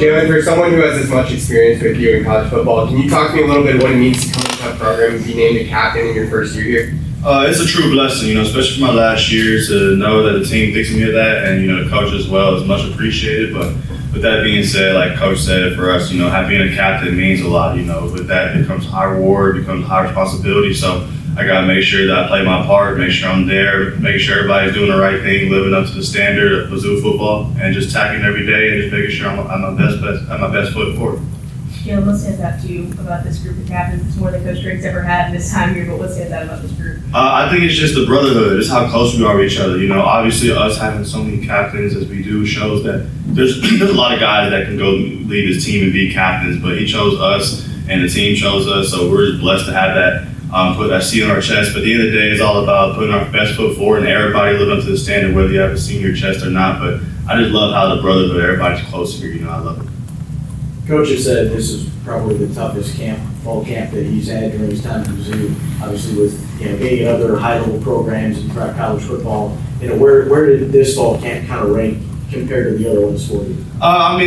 Jalen, for someone who has as much experience with you in college football, can you talk to me a little bit what it means to come into that program and be named a captain in your first year here? It's a true blessing, especially for my last year, to know that the team thinks of me of that, and the coach as well is much appreciated. But with that being said, like Coach said, for us, being a captain means a lot. With that becomes high reward, becomes high responsibility. So I gotta make sure that I play my part, make sure I'm there, make sure everybody's doing the right thing, living up to the standard of Mizzou football, and just tackling every day and just making sure I'm my best foot forward. Jalen, what stands out to you about this group of captains? It's more than Coach Drake's ever had in this time here, but what stands out about this group? I think it's just the brotherhood. It's how close we are with each other. Obviously us having so many captains as we do shows that there's a lot of guys that can go lead this team and be captains, but he chose us and the team chose us, so we're just blessed to have that. Put that C on our chest, but at the end of the day, it's all about putting our best foot forward and everybody living up to the standard, whether you have a C on your chest or not. But I just love how the brotherhood, everybody's close here. I love it. Coach has said this is probably the toughest fall camp that he's had during his time at Mizzou. Obviously, with being in other high-level programs and college football, where did this fall camp kind of rank compared to the other ones for you?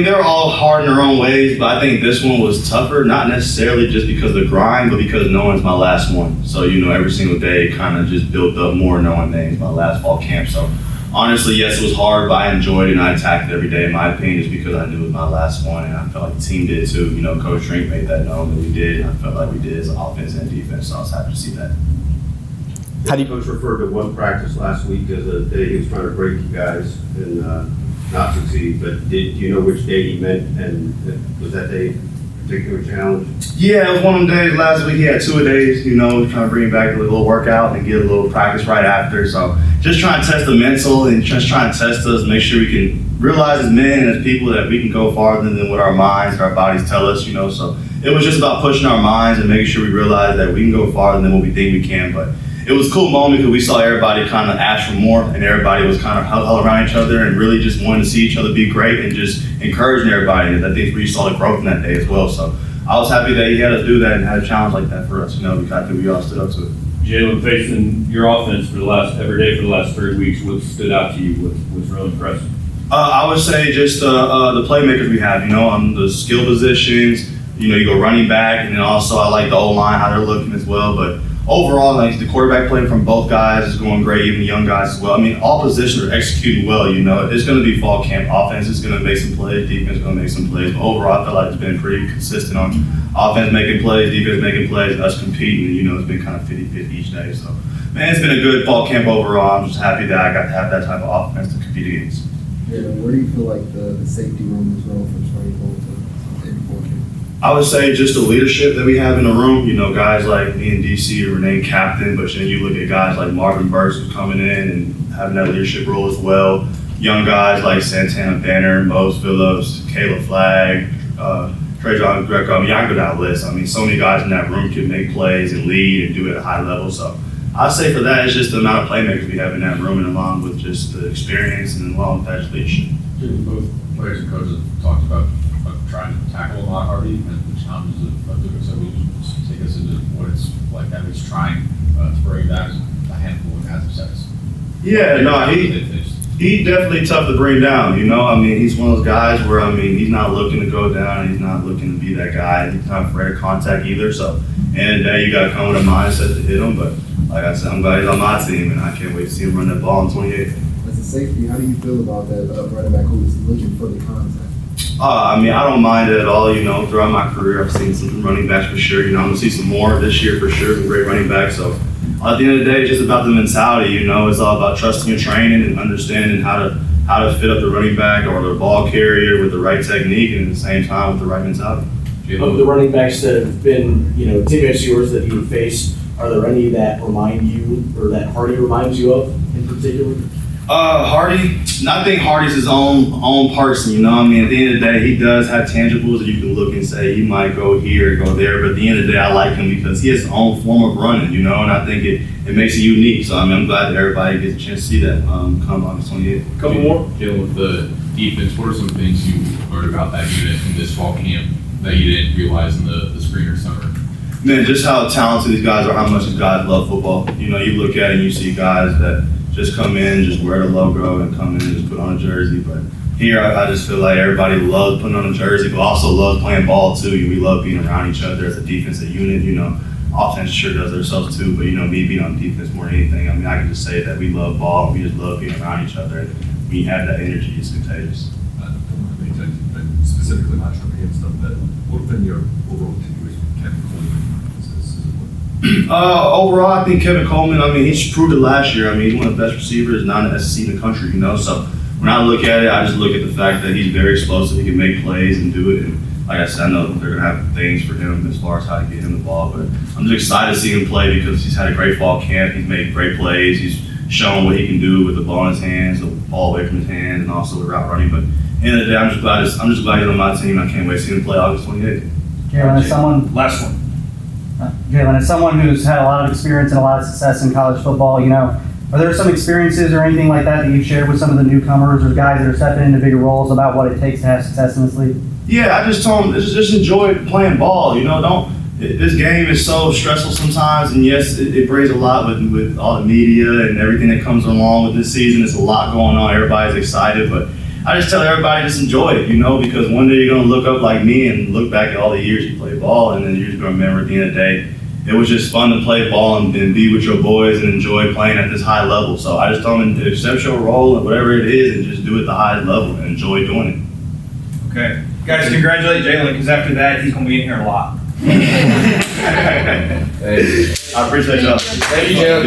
They're all hard in their own ways, but I think this one was tougher, not necessarily just because of the grind, but because knowing it's my last one. So, every single day kind of just built up more knowing that it's my last fall camp. So, honestly, yes, it was hard, but I enjoyed it and I attacked it every day, in my opinion, just because I knew it was my last one, and I felt like the team did too. Coach Drink made that known that we did, and I felt like we did as offense and defense, so I was happy to see that. How do you Coach referred to one practice last week as a day he was trying to break you guys and not succeed, but do you know which day he meant, and was that day a particular challenge? Yeah, it was one of them days. Last week he had 2 days, trying to bring back a little workout and get a little practice right after. So just trying to test the mental and just trying to test us, make sure we can realize as men and as people that we can go farther than what our minds, our bodies tell us, So it was just about pushing our minds and making sure we realize that we can go farther than what we think we can. But it was a cool moment because we saw everybody kind of ask for more, and everybody was kind of huddled around each other and really just wanting to see each other be great and just encouraging everybody. And I think we saw the growth in that day as well. So I was happy that he had us do that and had a challenge like that for us, because I think we all stood up to it. Jalen, facing your offense every day for the last 3 weeks, what stood out to you? What's really impressive? I would say just the playmakers we have, the skill positions, you go running back, and then also I like the O-line, how they're looking as well. But overall, the quarterback play from both guys is going great, even the young guys as well. All positions are executing well, It's going to be fall camp. Offense is going to make some plays, defense is going to make some plays. But overall, I feel like it's been pretty consistent on offense making plays, defense making plays, us competing. It's been kind of 50-50 each day. So, man, it's been a good fall camp overall. I'm just happy that I got to have that type of offense to compete against. Yeah, where do you feel like the safety room is growing from spring ball to fall camp? I would say just the leadership that we have in the room, guys like me and DC are named captain, but then you look at guys like Marvin Burks who's coming in and having that leadership role as well. Young guys like Santana Banner, Mose Phillips, Caleb Flagg, Trajan Greco. I can go down the list. So many guys in that room can make plays and lead and do it at a high level. So I'd say for that, it's just the amount of playmakers we have in that room, and along with just the experience and along with that just leadership. Both players and coaches have talked about trying to tackle a lot harder and the challenges of doing so. Will you just take us into what it's like, at least trying to bring back a handful of guys of sets? Yeah, no, he definitely tough to bring down. He's one of those guys where he's not looking to go down. He's not looking to be that guy. He's not afraid of contact either. So, and you got to come with a mindset to hit him. But like I said, I'm glad he's on my team, and I can't wait to see him run that ball in 28. As a safety, how do you feel about that running back who is looking for the contact? I don't mind it at all. Throughout my career, I've seen some running backs for sure. I'm gonna see some more this year for sure. Some great running backs. So at the end of the day, it's just about the mentality. It's all about trusting your training and understanding how to fit up the running back or the ball carrier with the right technique, and at the same time with the right mentality. Of the running backs that have been, teammates yours that you faced, are there any that remind you or that Hardy reminds you of in particular? Hardy, I think Hardy's his own person, At the end of the day, he does have tangibles that you can look and say he might go here, go there, but at the end of the day, I like him because he has his own form of running, and I think it makes it unique. So I'm glad that everybody gets a chance to see that come August 28th. Couple more. Dealing with the defense, what are some things you learned about that unit in this fall camp that you didn't realize in the spring or summer? Man, just how talented these guys are, how much these guys love football. You look at it and you see guys that just come in, just wear the logo and come in and just put on a jersey. But here, I just feel like everybody loves putting on a jersey, but also loves playing ball too. We love being around each other as a defensive unit. Offense sure does themselves too, but me being on defense more than anything, I mean, I can just say that we love ball and we just love being around each other. And when you have that energy, it's contagious. I don't have any time to specifically match up against them, but what have been your overall takeaways from Kevin Coleman? Overall, I think Kevin Coleman, I mean, he's proved it last year. I mean, he's one of the best receivers, not in the SEC in the country, So when I look at it, I just look at the fact that he's very explosive. He can make plays and do it. And like I said, I know they're going to have things for him as far as how to get him the ball. But I'm just excited to see him play because he's had a great fall camp. He's made great plays. He's shown what he can do with the ball in his hands, the ball away from his hands, and also the route running. But at the end of the day, I'm just glad he's on my team. I can't wait to see him play August 28th. Last one. Jalen, as someone who's had a lot of experience and a lot of success in college football, are there some experiences or anything like that you've shared with some of the newcomers or guys that are stepping into bigger roles about what it takes to have success in this league? Yeah, I just told them just enjoy playing ball. This game is so stressful sometimes, and yes, it brings a lot with all the media and everything that comes along with this season. There's a lot going on. Everybody's excited, but I just tell everybody just enjoy it, because one day you're going to look up like me and look back at all the years you played ball, and then you're just going to remember at the end of the day, it was just fun to play ball and be with your boys and enjoy playing at this high level. So I just tell them to accept your role and whatever it is and just do it at the highest level and enjoy doing it. Okay. Guys, congratulate Jalen, because after that, he's going to be in here a lot. Thank you. I appreciate y'all. Thank you, Jalen.